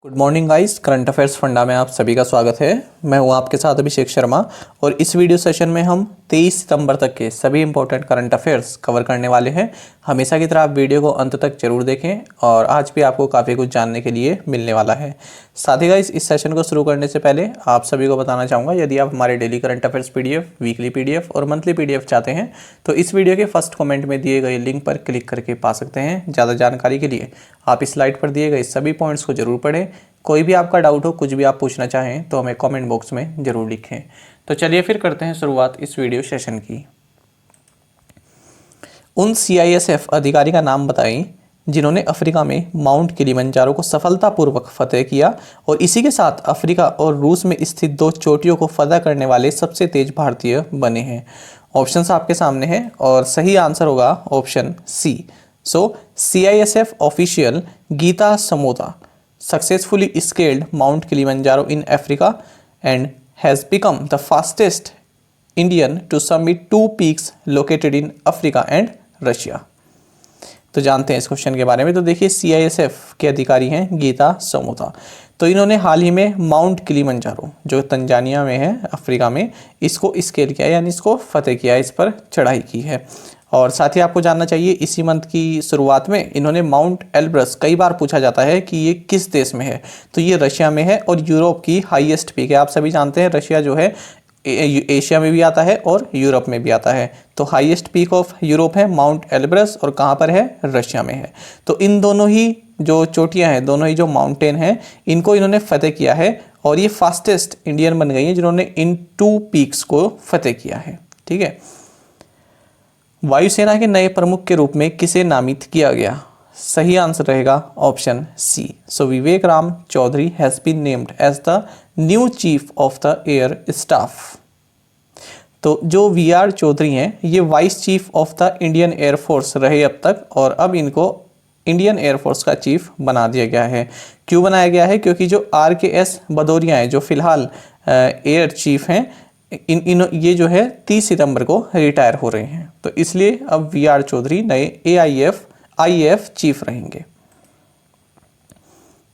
Good morning guys, current affairs funda में आप सभी का स्वागत है। मैं हूं आपके साथ अभिषेक शर्मा और इस वीडियो सेशन में हम 23 सितंबर तक के सभी इंपॉर्टेंट करंट अफेयर्स कवर करने वाले हैं। हमेशा की तरह आप वीडियो को अंत तक जरूर देखें और आज भी आपको काफ़ी कुछ जानने के लिए मिलने वाला है। साथ ही गाइस, इस सेशन को शुरू करने से पहले आप सभी को बताना चाहूँगा, यदि आप हमारे daily current affairs PDF, weekly PDF और मंथली पीडीएफ चाहते हैं तो इस वीडियो के फर्स्ट कमेंट में दिए गए लिंक पर क्लिक करके पा सकते हैं। ज़्यादा जानकारी के लिए आप इस स्लाइड पर दिए गए सभी पॉइंट्स को जरूर पढ़ें। कोई भी आपका डाउट हो, कुछ भी आप पूछना चाहें तो हमें कमेंट बॉक्स में ज़रूर लिखें। तो चलिए फिर करते हैं शुरुआत इस वीडियो सेशन की। उन सीआईएसएफ अधिकारी का नाम बताएं जिन्होंने अफ्रीका में माउंट किलिमंजारो को सफलतापूर्वक फतेह किया और इसी के साथ अफ्रीका और रूस में स्थित 2 चोटियों को फतह करने वाले सबसे तेज भारतीय बने हैं। ऑप्शंस आपके सामने हैं और सही आंसर होगा option C. So CISF official Geeta Samota successfully scaled Mount Kilimanjaro in Africa and has become the fastest Indian to summit 2 peaks located in Africa and Russia। तो जानते हैं इस क्वेश्चन के बारे में। तो देखिए, सीआईएसएफ के अधिकारी हैं गीता समोता। तो इन्होंने हाल ही में माउंट किलिमंजारो जो तंजानिया में है, अफ्रीका में, इसको स्केल किया यानी इसको फतेह किया, इस पर चढ़ाई की है। और साथ ही आपको जानना चाहिए, इसी मंथ की शुरुआत में इन्होंने माउंट एल्ब्रस, कई बार पूछा जाता है कि ये किस देश में है, तो ये रशिया में है और यूरोप की हाईएस्ट पीक है। आप सभी जानते हैं रशिया जो है एशिया में भी आता है और यूरोप में भी आता है। तो हाईएस्ट पीक ऑफ यूरोप है माउंट एल्ब्रस और कहाँ पर है, रशिया में है। तो इन दोनों ही जो चोटियाँ हैं, दोनों ही जो माउंटेन हैं, इनको इन्होंने फतेह किया है और ये फास्टेस्ट इंडियन बन गई हैं जिन्होंने इन 2 पीक्स को फतेह किया है। ठीक है। वायुसेना के नए प्रमुख के रूप में किसे नामित किया गया? सही आंसर रहेगा option C. So Vivek Ram Chaudhary has been named as the new chief of the air staff. तो जो वीआर चौधरी हैं, ये vice chief of the Indian air force रहे अब तक और अब इनको इंडियन एयरफोर्स का चीफ बना दिया गया है। क्यों बनाया गया है? क्योंकि जो RKS भदौरिया हैं, जो फिलहाल एयर चीफ हैं, ये जो है 30 सितंबर को रिटायर हो रहे हैं, तो इसलिए अब वीआर चौधरी नए AIF चीफ रहेंगे।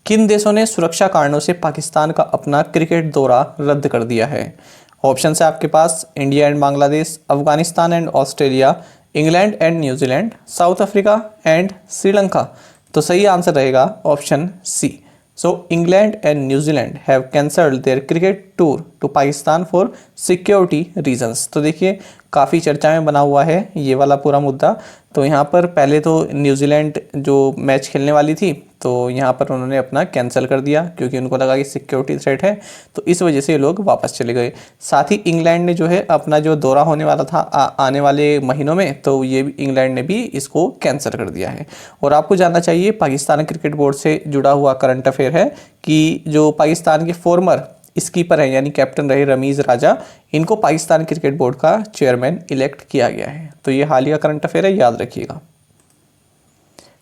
किन देशों ने सुरक्षा कारणों से पाकिस्तान का अपना क्रिकेट दौरा रद्द कर दिया है? ऑप्शन है आपके पास India and Bangladesh, Afghanistan and Australia, England and New Zealand, South Africa and Sri Lanka. तो सही आंसर रहेगा option C. So England and New Zealand have cancelled their cricket tour to Pakistan for security reasons। तो देखिए, काफ़ी चर्चा में बना हुआ है ये वाला पूरा मुद्दा। तो यहाँ पर पहले तो न्यूजीलैंड जो मैच खेलने वाली थी, तो यहाँ पर उन्होंने अपना कैंसिल कर दिया क्योंकि उनको लगा कि सिक्योरिटी थ्रेट है, तो इस वजह से ये लोग वापस चले गए। साथ ही इंग्लैंड ने जो है अपना जो दौरा होने वाला था आने वाले महीनों में, तो ये भी इंग्लैंड ने भी इसको कैंसिल कर दिया है। और आपको जानना चाहिए, पाकिस्तान क्रिकेट बोर्ड से जुड़ा हुआ करंट अफेयर है कि जो पाकिस्तान के फॉर्मर स्कीपर हैं यानी कैप्टन रहे रमीज़ राजा, इनको पाकिस्तान क्रिकेट बोर्ड का चेयरमैन इलेक्ट किया गया है। तो ये हालिया करंट अफेयर है, याद रखिएगा।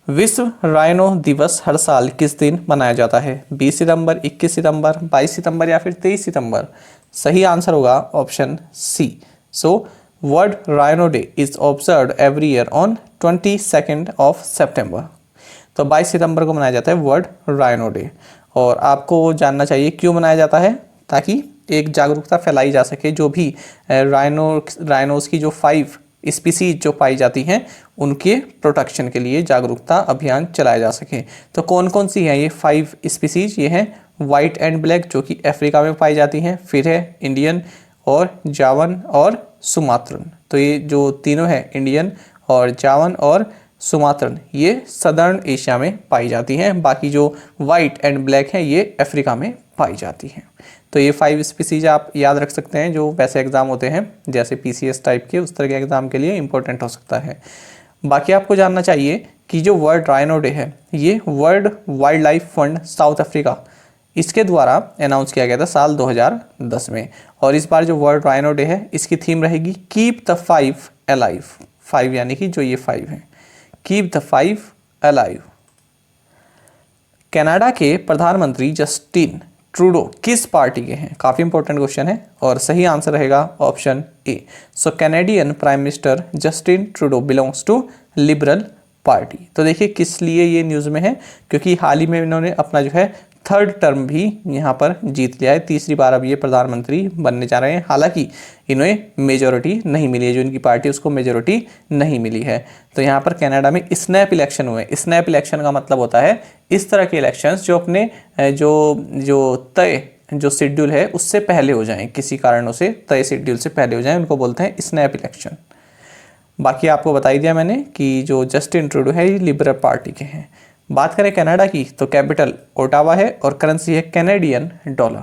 विश्व राइनो दिवस हर साल किस दिन मनाया जाता है? 20 सितंबर, 21 सितंबर, 22 सितंबर या फिर 23 सितंबर? सही आंसर होगा option C. So world rhino day is observed every year on 22 of September. तो 22 सितंबर को मनाया जाता है वर्ल्ड राइनो डे। और आपको जानना चाहिए क्यों मनाया जाता है, ताकि एक जागरूकता फैलाई जा सके। जो भी राइनोज की जो 5 स्पीसीज जो पाई जाती हैं, उनके प्रोटेक्शन के लिए जागरूकता अभियान चलाया जा सके। तो कौन कौन सी हैं ये 5 स्पीसीज? ये हैं वाइट एंड ब्लैक जो कि अफ्रीका में पाई जाती हैं, फिर है इंडियन और जावन और सुमात्रन। तो ये जो तीनों हैं, इंडियन और जावन और सुमात्रन, ये सदर्न एशिया में पाई जाती हैं। बाकी जो वाइट एंड ब्लैक हैं ये अफ्रीका में पाई जाती हैं। तो ये 5 स्पीसीज आप याद रख सकते हैं, जो वैसे एग्जाम होते हैं जैसे PCS टाइप के, उस तरह के एग्जाम के लिए इंपॉर्टेंट हो सकता है। बाकी आपको जानना चाहिए कि जो वर्ल्ड राइनो डे है, ये world wild life fund south Africa, इसके द्वारा अनाउंस किया गया था साल 2010 में। और इस बार जो वर्ल्ड राइनो डे है, इसकी थीम रहेगी कीप द 5 अलाइव। 5 यानी कि जो ये 5 हैं, कीप द 5 अलाइव। कनाडा के प्रधानमंत्री जस्टिन ट्रूडो किस पार्टी के हैं? काफ़ी इंपॉर्टेंट क्वेश्चन है और सही आंसर रहेगा option A. So Canadian prime minister Justin Trudeau belongs to liberal party. तो देखिए किस लिए ये न्यूज़ में है, क्योंकि हाल ही में इन्होंने अपना जो है थर्ड टर्म भी यहाँ पर जीत लिया है, तीसरी बार अब ये प्रधानमंत्री बनने जा रहे हैं। हालांकि इन्हें मेजोरिटी नहीं मिली है, जो इनकी पार्टी उसको मेजोरिटी नहीं मिली है। तो यहाँ पर कनाडा में स्नैप इलेक्शन हुए। स्नैप इलेक्शन का मतलब होता है इस तरह के इलेक्शंस जो अपने जो तय जो शेड्यूल है उससे पहले हो जाएं, किसी कारणों से तय शेड्यूल से पहले हो जाएं, उनको बोलते हैं स्नैप इलेक्शन। बाकी आपको बता ही दिया मैंने कि जो जस्टिन ट्रूडो है ये लिबरल पार्टी के हैं। बात करें कनाडा की तो कैपिटल ओटावा है और करेंसी है कैनेडियन डॉलर।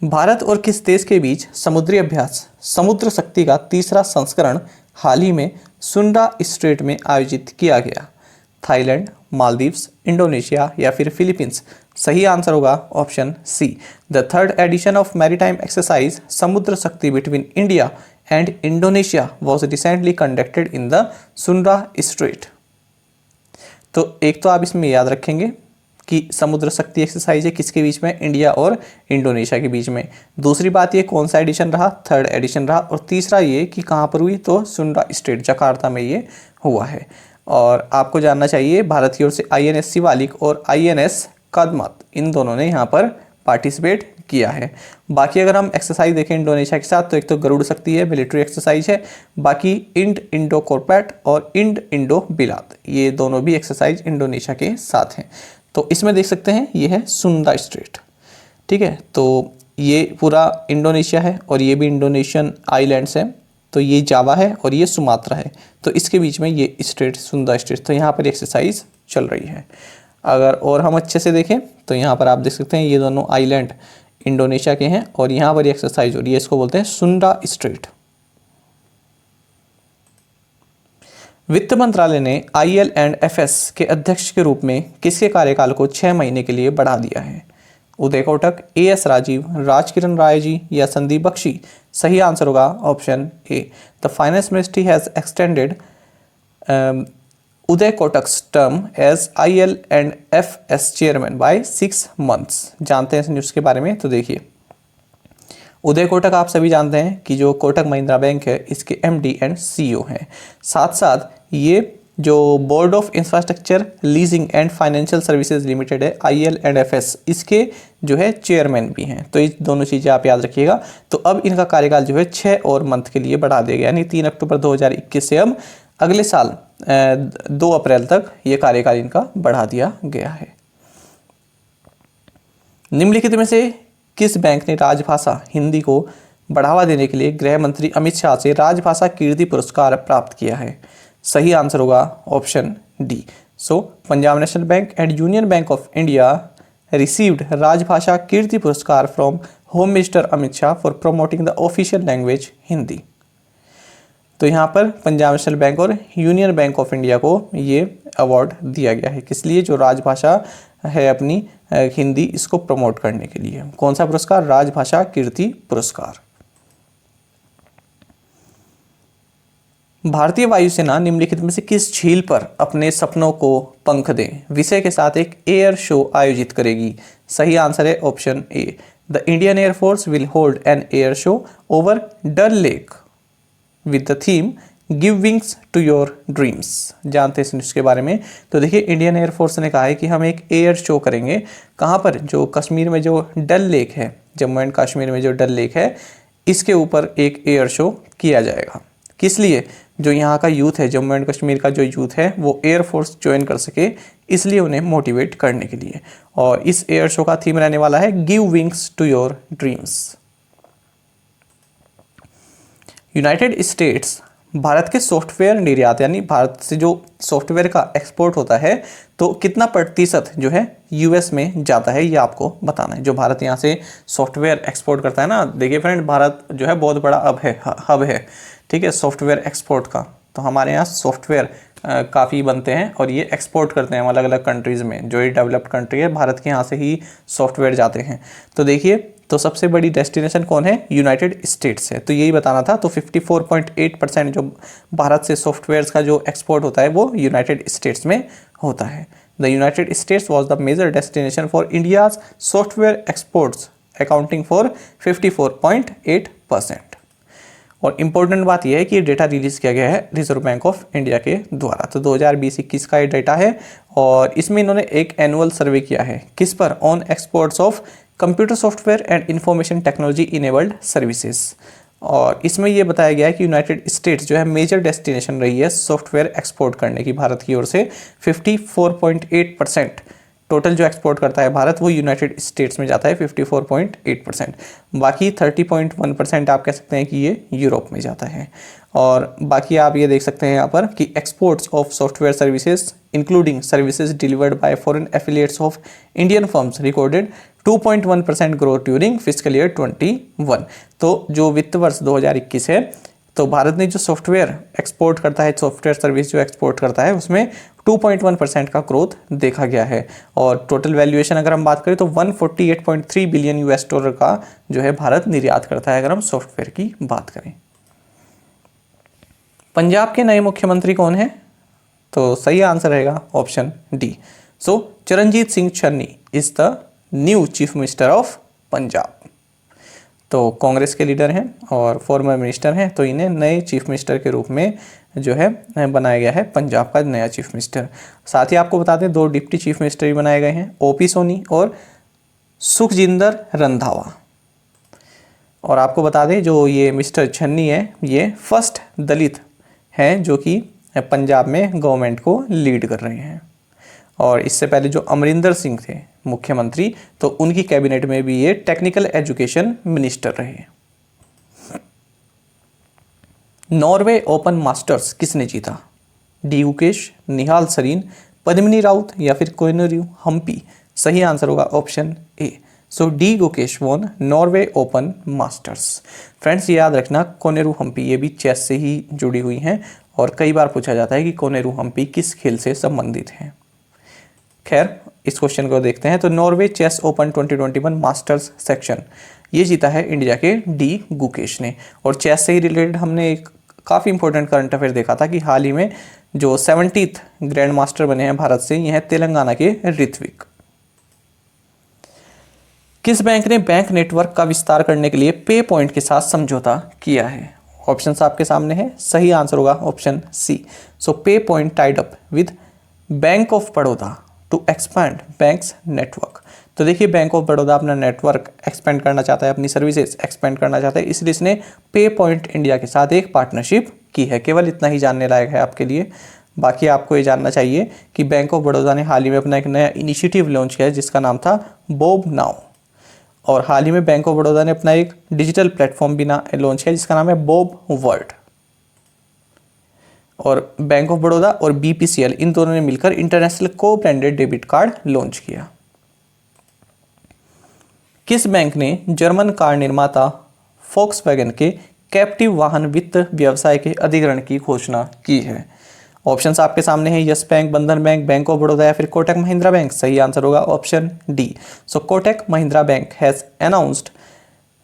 भारत और किस देश के बीच समुद्री अभ्यास समुद्र शक्ति का तीसरा संस्करण हाल ही में सुंडा स्ट्रेट में आयोजित किया गया? थाईलैंड, मालदीव्स, इंडोनेशिया या फिर फिलीपींस? सही आंसर होगा option C. The third edition of maritime exercise Samudra Shakti between India and Indonesia was recently conducted in the Sunda strait. तो एक तो आप इसमें याद रखेंगे कि समुद्र शक्ति एक्सरसाइज है किसके बीच में? इंडिया और इंडोनेशिया के बीच में। दूसरी बात ये कौन सा एडिशन रहा? थर्ड एडिशन रहा। और तीसरा ये कि कहाँ पर हुई? तो सुंडा स्ट्रेट जकार्ता में ये हुआ है। और आपको जानना चाहिए भारत की ओर से INS शिवालिक और INS कदमत इन दोनों ने यहाँ पर पार्टिसिपेट किया है। बाकी अगर हम एक्सरसाइज देखें इंडोनेशिया के साथ तो एक तो गरुड़ शक्ति है, मिलिट्री एक्सरसाइज है। बाकी इंड इंडो कॉर्पेट और इंड इंडो बिलात ये दोनों भी एक्सरसाइज इंडोनेशिया के साथ हैं। तो इसमें देख सकते हैं ये है सुंडा स्ट्रेट, ठीक है। तो ये पूरा इंडोनेशिया है और ये भी इंडोनेशियन आइलैंड्स हैं। तो ये जावा है और ये सुमात्रा है, तो इसके बीच में ये स्ट्रेट सुंडा स्ट्रेट, तो यहाँ पर एक्सरसाइज चल रही है। अगर और हम अच्छे से देखें तो यहाँ पर आप देख सकते हैं ये दोनों आइलैंड इंडोनेशिया के हैं और यहाँ पर एक्सरसाइज हो रही है, इसको बोलते हैं सुंडा स्ट्रेट। वित्त मंत्रालय ने IL&FS के अध्यक्ष के रूप में किसके कार्यकाल को 6 महीने के लिए बढ़ा दिया है? उदय कोटक, AS राजीव, राजकिरण राय जी या संदीप बख्शी? सही आंसर होगा option A. The finance ministry has extended Uday Kotak's term as IL&FS chairman by 6 months. जानते हैं इस न्यूज़ के बारे में? तो देखिए उदय कोटक आप सभी जानते हैं कि जो कोटक महिंद्रा बैंक है इसके MD एंड CEO हैं। साथ साथ ये जो board of infrastructure leasing and financial services limited है IL&FS इसके जो है चेयरमैन भी हैं। तो ये दोनों चीज़ें आप याद रखिएगा। तो अब इनका कार्यकाल जो है 6 और मंथ के लिए बढ़ा दिया गया, यानी 3 अक्टूबर 2021 से अब अगले साल 2 अप्रैल तक ये कार्यकाल इनका बढ़ा दिया गया है। निम्नलिखित में से किस बैंक ने राजभाषा हिंदी को बढ़ावा देने के लिए गृह मंत्री अमित शाह से राजभाषा कीर्ति पुरस्कार प्राप्त किया है? सही आंसर होगा option D. So Punjab national bank and union bank of India received राजभाषा कीर्ति पुरस्कार from home minister Amit Shah for promoting the official language Hindi. तो यहाँ पर पंजाब नेशनल बैंक और यूनियन बैंक ऑफ इंडिया को ये अवार्ड दिया गया है, किस लिए? जो राजभाषा है अपनी हिंदी इसको प्रमोट करने के लिए। कौन सा पुरस्कार? राजभाषा कीर्ति पुरस्कार। भारतीय वायुसेना निम्नलिखित में से किस झील पर अपने सपनों को पंख दें विषय के साथ एक एयर शो आयोजित करेगी? सही आंसर है option A. The Indian air force will hold an air show over Dal lake with the theme give wings to your dreams. जानते हैं इस न्यूज़ के बारे में? तो देखिए इंडियन एयरफोर्स ने कहा है कि हम एक एयर शो करेंगे। कहाँ पर? जो कश्मीर में जो डल लेक है, जम्मू एंड कश्मीर में जो डल लेक है इसके ऊपर एक एयर शो किया जाएगा। किस लिए? जो यहाँ का यूथ है, जम्मू एंड कश्मीर का जो यूथ है वो एयरफोर्स ज्वाइन कर सके, इसलिए उन्हें मोटिवेट करने के लिए। और इस एयर शो का थीम रहने वाला है give wings to your dreams. United States Bharat के सॉफ्टवेयर निर्यात, यानी भारत से जो सॉफ्टवेयर का एक्सपोर्ट होता है तो कितना प्रतिशत जो है US में जाता है, ये आपको बताना है। जो भारत यहाँ से सॉफ्टवेयर एक्सपोर्ट करता है ना, देखिए फ्रेंड भारत जो है बहुत बड़ा हब है, ठीक है, सॉफ्टवेयर एक्सपोर्ट का। तो हमारे यहाँ सॉफ्टवेयर काफ़ी बनते हैं और ये एक्सपोर्ट करते हैं अलग अलग कंट्रीज़ में। जो ये डेवलप्ड कंट्री है भारत के यहाँ से ही सॉफ्टवेयर जाते हैं। तो देखिए तो सबसे बड़ी डेस्टिनेशन कौन है? यूनाइटेड स्टेट्स है। तो यही बताना था। तो 54.8% जो भारत से सॉफ्टवेयर्स का जो एक्सपोर्ट होता है वो यूनाइटेड स्टेट्स में होता है। The United States was the major destination for India's software exports accounting for 54.8%। और इम्पोर्टेंट बात यह है कि ये डेटा रिलीज किया गया है रिजर्व बैंक ऑफ इंडिया के द्वारा। तो 2020-21 का ये डेटा है और इसमें इन्होंने एक एनुअल सर्वे किया है किस पर, on exports of computer software and information technology enabled services. और इसमें यह बताया गया है कि यूनाइटेड स्टेट्स जो है मेजर डेस्टिनेशन रही है सॉफ्टवेयर एक्सपोर्ट करने की भारत की ओर से। 54.8% टोटल जो एक्सपोर्ट करता है भारत वो यूनाइटेड स्टेट्स में जाता है, 54.8%। बाकी 30.1% आप कह सकते हैं कि ये यूरोप में जाता है। और बाकी आप ये देख सकते हैं यहाँ पर कि exports of software services including services delivered by foreign affiliates of Indian firms recorded 2.1% growth during physical year 21। तो जो वित्त वर्ष 2021 है तो भारत ने जो सॉफ्टवेयर एक्सपोर्ट करता है, सॉफ्टवेयर सर्विस जो एक्सपोर्ट करता है उसमें 2.1% का ग्रोथ देखा गया है। और टोटल वैल्यूएशन अगर हम बात करें तो 148.3 बिलियन यूएस डॉलर का जो है भारत निर्यात करता है अगर हम सॉफ्टवेयर की बात करें। पंजाब के नए मुख्यमंत्री कौन है? तो सही आंसर रहेगा option D. So Charanjit Singh Channi is the new chief minister of Punjab. तो कांग्रेस के लीडर हैं और फॉर्मर मिनिस्टर हैं, तो इन्हें नए चीफ मिनिस्टर के रूप में जो है बनाया गया है पंजाब का नया चीफ मिनिस्टर। साथ ही आपको बता दें 2 डिप्टी चीफ मिनिस्टर भी बनाए गए हैं, ओपी सोनी और सुखजिंदर रंधावा। और आपको बता दें जो ये मिस्टर छन्नी है ये फर्स्ट दलित हैं जो कि पंजाब में गवर्नमेंट को लीड कर रहे हैं। और इससे पहले जो अमरिंदर सिंह थे मुख्यमंत्री, तो उनकी कैबिनेट में भी ये टेक्निकल एजुकेशन मिनिस्टर रहे। नॉर्वे ओपन मास्टर्स किसने जीता? डी गुकेश, निहाल सरीन, पद्मिनी राउत या फिर कोनेरू हम्पी। सही आंसर होगा option A. So D Gukesh won Norway open masters. Friends याद रखना कोनेरू हम्पी ये भी चेस से ही जुड़ी हुई हैं और कई बार पूछा जाता है कि कोनेरू हम्पी किस खेल से संबंधित हैं। खैर इस क्वेश्चन को देखते हैं। तो Norway chess open 2021 masters section ये जीता है इंडिया के डी गुकेश ने। और चेस से ही रिलेटेड हमने एक काफ़ी इंपॉर्टेंट करंट अफेयर देखा था कि हाल ही में जो 70th ग्रैंड मास्टर बने हैं भारत से, ये हैं तेलंगाना के ऋत्विक। किस बैंक ने बैंक नेटवर्क का विस्तार करने के लिए पे पॉइंट के साथ समझौता किया है? ऑप्शंस आपके सामने है, सही आंसर होगा option C. So pay point tied up with bank of Baroda to expand bank's network. तो देखिए बैंक ऑफ बड़ौदा अपना नेटवर्क एक्सपेंड करना चाहता है, अपनी सर्विसेज एक्सपेंड करना चाहता है, इसलिए इसने पे पॉइंट इंडिया के साथ एक पार्टनरशिप की है। केवल इतना ही जानने लायक है आपके लिए। बाकी आपको ये जानना चाहिए कि बैंक ऑफ बड़ौदा ने हाल ही में अपना एक नया इनिशिएटिव लॉन्च किया है जिसका नाम था बोब नाउ। और हाल ही में बैंक ऑफ बड़ौदा ने अपना एक डिजिटल प्लेटफॉर्म भी लॉन्च किया जिसका नाम है बोब वर्ल्ड। और बैंक ऑफ बड़ौदा और बीपीसीएल इन दोनों ने मिलकर इंटरनेशनल को ब्रांडेड डेबिट कार्ड लॉन्च किया। किस बैंक ने जर्मन कार निर्माता फोक्सवैगन के कैप्टिव वाहन वित्त व्यवसाय के अधिग्रहण की घोषणा की है? ऑप्शंस आपके सामने हैं, yes bank, Bandhan bank, bank of Baroda या फिर कोटक महिंद्रा बैंक। सही आंसर होगा option D. So Kotak Mahindra bank has announced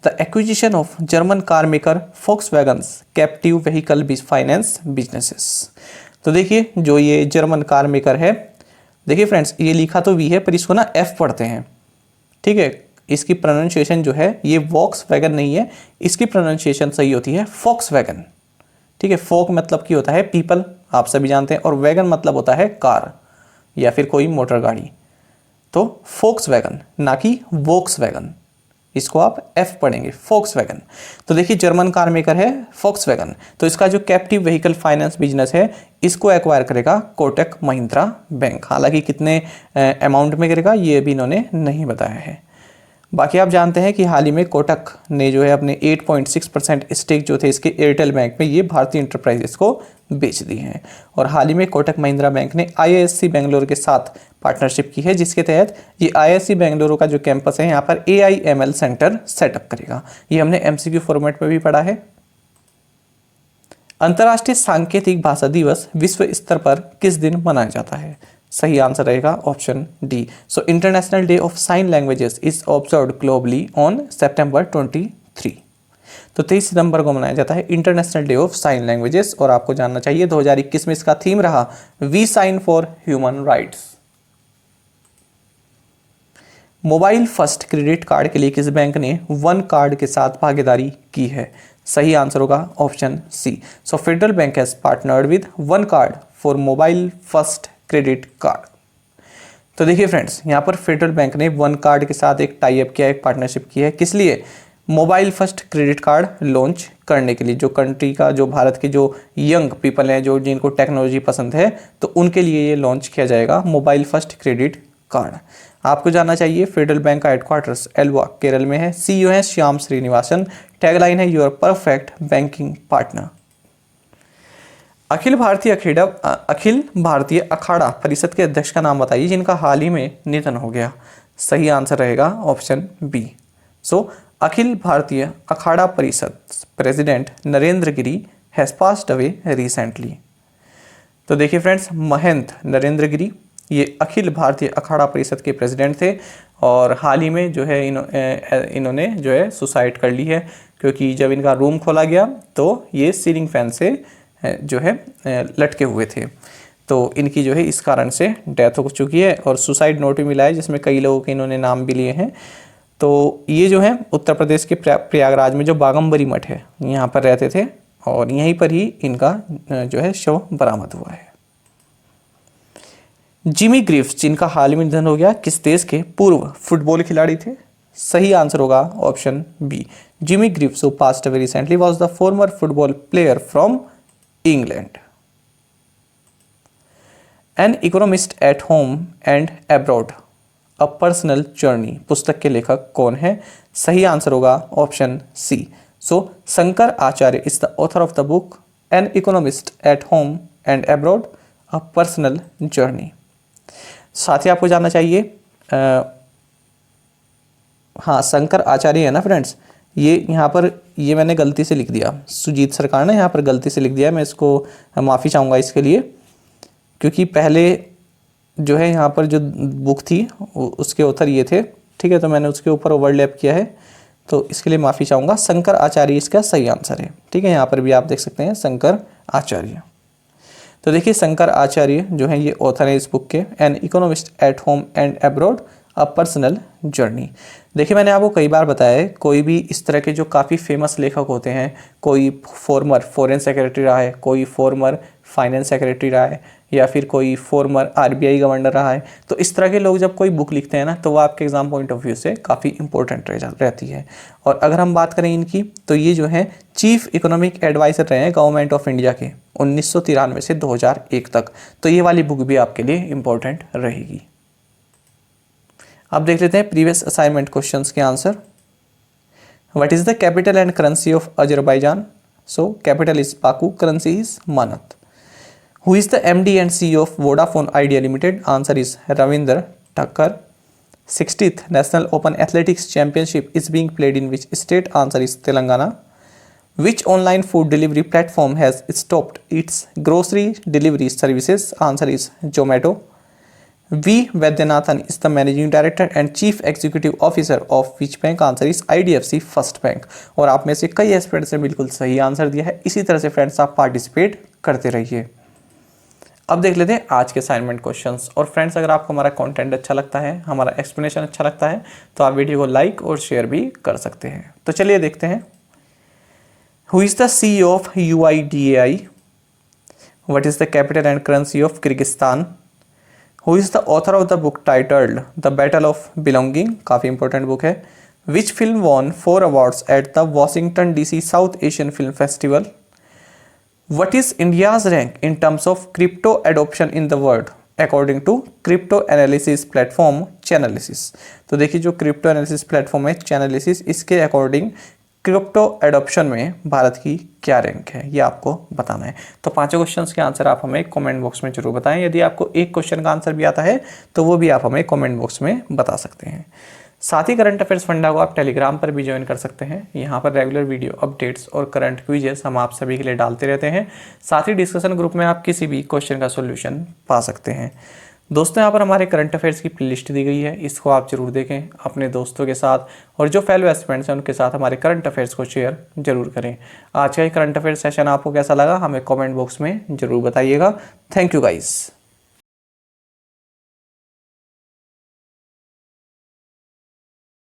the acquisition of German car maker Volkswagen's captive vehicle finance businesses. तो देखिए जो ये जर्मन कार मेकर है, देखिए फ्रेंड्स ये लिखा तो वी है पर इसको ना एफ पढ़ते हैं, ठीक है। इसकी प्रोनाउंसिएशन जो है ये वॉक्सवैगन नहीं है, इसकी प्रोनाउंसिएशन सही होती है फॉक्सवैगन, ठीक है। फोक मतलब की होता है पीपल, आप सभी जानते हैं, और वैगन मतलब होता है कार या फिर कोई मोटर गाड़ी। तो फोक्सवैगन ना कि वोक्सवैगन, इसको आप एफ पढ़ेंगे फोक्सवैगन। तो देखिए जर्मन कार मेकर है फोक्सवैगन, तो इसका जो कैप्टिव व्हीकल फाइनेंस बिजनेस है इसको एक्वायर करेगा कोटक महिंद्रा बैंक। हालांकि कितने अमाउंट में करेगा ये भी इन्होंने नहीं बताया है। बाकी आप जानते हैं कि हाल ही में कोटक ने जो है अपने 8.6% स्टेक जो थे इसके एयरटेल बैंक में ये भारतीय इंटरप्राइजेस को बेच दिए हैं। और हाल ही में कोटक महिंद्रा बैंक ने आईआईएससी बेंगलुरु के साथ पार्टनरशिप की है जिसके तहत ये आईआईएससी बेंगलुरु का जो कैंपस है यहाँ पर AIML सेंटर सेटअप करेगा। ये हमने MCQ फॉर्मेट में भी पढ़ा है। अंतर्राष्ट्रीय सांकेतिक भाषा दिवस विश्व स्तर पर किस दिन मनाया जाता है? सही आंसर रहेगा option D. So international day of sign languages is observed globally on September 23। तो 23 सितंबर को मनाया जाता है international day of sign languages. और आपको जानना चाहिए 2021 में इसका थीम रहा we sign for human rights. Mobile first credit card के लिए किस बैंक ने वन कार्ड के साथ भागीदारी की है? सही आंसर होगा option C. So federal bank has partnered with One Card for mobile first credit card. तो देखिए फ्रेंड्स, यहाँ पर फेडरल बैंक ने वन कार्ड के साथ एक टाई अप किया है, एक पार्टनरशिप की है। किस लिए? Mobile first credit card launch करने के लिए। जो कंट्री का, जो भारत के जो यंग पीपल हैं, जो जिनको टेक्नोलॉजी पसंद है, तो उनके लिए ये लॉन्च किया जाएगा मोबाइल फर्स्ट क्रेडिट कार्ड। आपको जानना चाहिए फेडरल बैंक का हेडक्वार्टर्स एल्वा केरल में है। सीईओ है श्याम श्रीनिवासन। टैगलाइन है your perfect banking partner. Akhil Bharatiya Akhara Parishad के अध्यक्ष का नाम बताइए जिनका हाल ही में निधन हो गया। सही आंसर रहेगा option B. So Akhil Bharatiya Akhara Parishad president Narendra Giri has passed away recently. तो देखिए फ्रेंड्स, महंत नरेंद्र गिरी ये अखिल भारतीय अखाड़ा परिषद के प्रेसिडेंट थे और हाल ही में जो है इन्होंने जो है सुसाइड कर ली है, क्योंकि जब इनका रूम खोला गया तो ये सीलिंग फैन से जो है लटके हुए थे। तो इनकी जो है इस कारण से डेथ हो चुकी है और सुसाइड नोट भी मिला है जिसमें कई लोगों के इन्होंने नाम भी लिए हैं। तो ये जो है उत्तर प्रदेश के प्रयागराज में जो बागम्बरी मठ है यहाँ पर रहते थे और यहीं पर ही इनका जो है शव बरामद हुआ है। जिमी ग्रिफ्स जिनका हाल ही में निधन हो गया, किस देश के पूर्व फुटबॉल खिलाड़ी थे? सही आंसर होगा option B. Jimmy Greaves who passed away recently was the former football player from England. An economist at home and abroad a personal journey पुस्तक के लेखक कौन है? सही आंसर होगा option C. So Shankar Acharya is the author of the book an economist at home and abroad a personal journey. साथ ही आपको जानना चाहिए, हाँ शंकर आचार्य है ना फ्रेंड्स, ये यहाँ पर ये मैंने गलती से लिख दिया, सुजीत सरकार ने यहाँ पर गलती से लिख दिया है। मैं इसको माफ़ी चाहूँगा इसके लिए, क्योंकि पहले जो है यहाँ पर जो बुक थी उसके ऑथर ये थे, ठीक है, तो मैंने उसके ऊपर ओवरलैप किया है, तो इसके लिए माफ़ी चाहूँगा। शंकर आचार्य इसका सही आंसर है, ठीक है, यहाँ पर भी आप देख सकते हैं शंकर आचार्य। तो देखिए शंकर आचार्य जो है ये ऑथर है इस बुक के, N economist at home and abroad a personal journey. देखिए मैंने आपको कई बार बताया है, कोई भी इस तरह के जो काफ़ी फेमस लेखक होते हैं, कोई फॉर्मर फॉरेन सेक्रेटरी रहा है, कोई फॉर्मर फाइनेंस सेक्रेटरी रहा है, या फिर कोई फॉर्मर आरबीआई गवर्नर रहा है, तो इस तरह के लोग जब कोई बुक लिखते हैं ना, तो वो आपके एग्जाम पॉइंट ऑफ व्यू से काफ़ी इंपॉर्टेंट रहती है। और अगर हम बात करें इनकी, तो ये जो है चीफ इकोनॉमिक एडवाइज़र रहे हैं गवर्नमेंट ऑफ इंडिया के 1993 से 2001 तक। तो ये वाली बुक भी आपके लिए इंपॉर्टेंट रहेगी। अब देख लेते हैं प्रीवियस असाइनमेंट क्वेश्चंस के answer. What is the capital and currency of Azerbaijan? So capital is Baku, currency is manat. Who is the MD and CEO of Vodafone Idea Limited? Answer is Ravinder Thakkar. 60th national open athletics championship is being played in which state? Answer is Telangana. Which online food delivery platform has stopped its grocery delivery services? Answer is Zomato. V. Vaidyanathan is the managing director and chief executive officer of which bank? Answer is IDFC First Bank. और आप में से कई aspirants ने बिल्कुल सही answer दिया है। इसी तरह से फ्रेंड्स आप पार्टिसिपेट करते रहिए। अब देख लेते हैं आज के असाइनमेंट क्वेश्चंस। और फ्रेंड्स अगर आपको हमारा कंटेंट अच्छा लगता है, हमारा एक्सप्लेनेशन अच्छा लगता है, तो आप वीडियो को लाइक और शेयर भी कर सकते हैं। तो चलिए देखते हैं। Who is the CEO of UIDAI? What is the capital and currency of Kyrgyzstan? Who is the author of the book titled The Battle of Belonging? काफ़ी इंपॉर्टेंट बुक है। Which film won 4 awards at the Washington DC South Asian Film Festival? What is India's rank in terms of crypto adoption in the world according to crypto analysis platform Chainalysis? तो देखिए जो crypto analysis platform है Chainalysis, इसके according crypto adoption में भारत की क्या rank है, ये आपको बताना है। तो पांचों क्वेश्चंस के आंसर आप हमें कमेंट बॉक्स में जरूर बताएं। यदि आपको एक क्वेश्चन का आंसर भी आता है तो वो भी आप हमें कमेंट बॉक्स में बता सकते हैं। साथ ही करंट अफेयर्स फंडा को आप टेलीग्राम पर भी ज्वाइन कर सकते हैं। यहाँ पर रेगुलर वीडियो अपडेट्स और करंट क्विजेस हम आप सभी के लिए डालते रहते हैं। साथ ही डिस्कशन ग्रुप में आप किसी भी क्वेश्चन का सोल्यूशन पा सकते हैं। दोस्तों यहाँ पर हमारे करंट अफेयर्स की प्लेलिस्ट दी गई है, इसको आप जरूर देखें अपने दोस्तों के साथ, और जो फेलो एस्पिरेंट्स हैं उनके साथ हमारे करंट अफेयर्स को शेयर जरूर करें। आज का ये करंट अफेयर्स सेशन आपको कैसा लगा हमें कमेंट बॉक्स में जरूर बताइएगा। Thank you guys.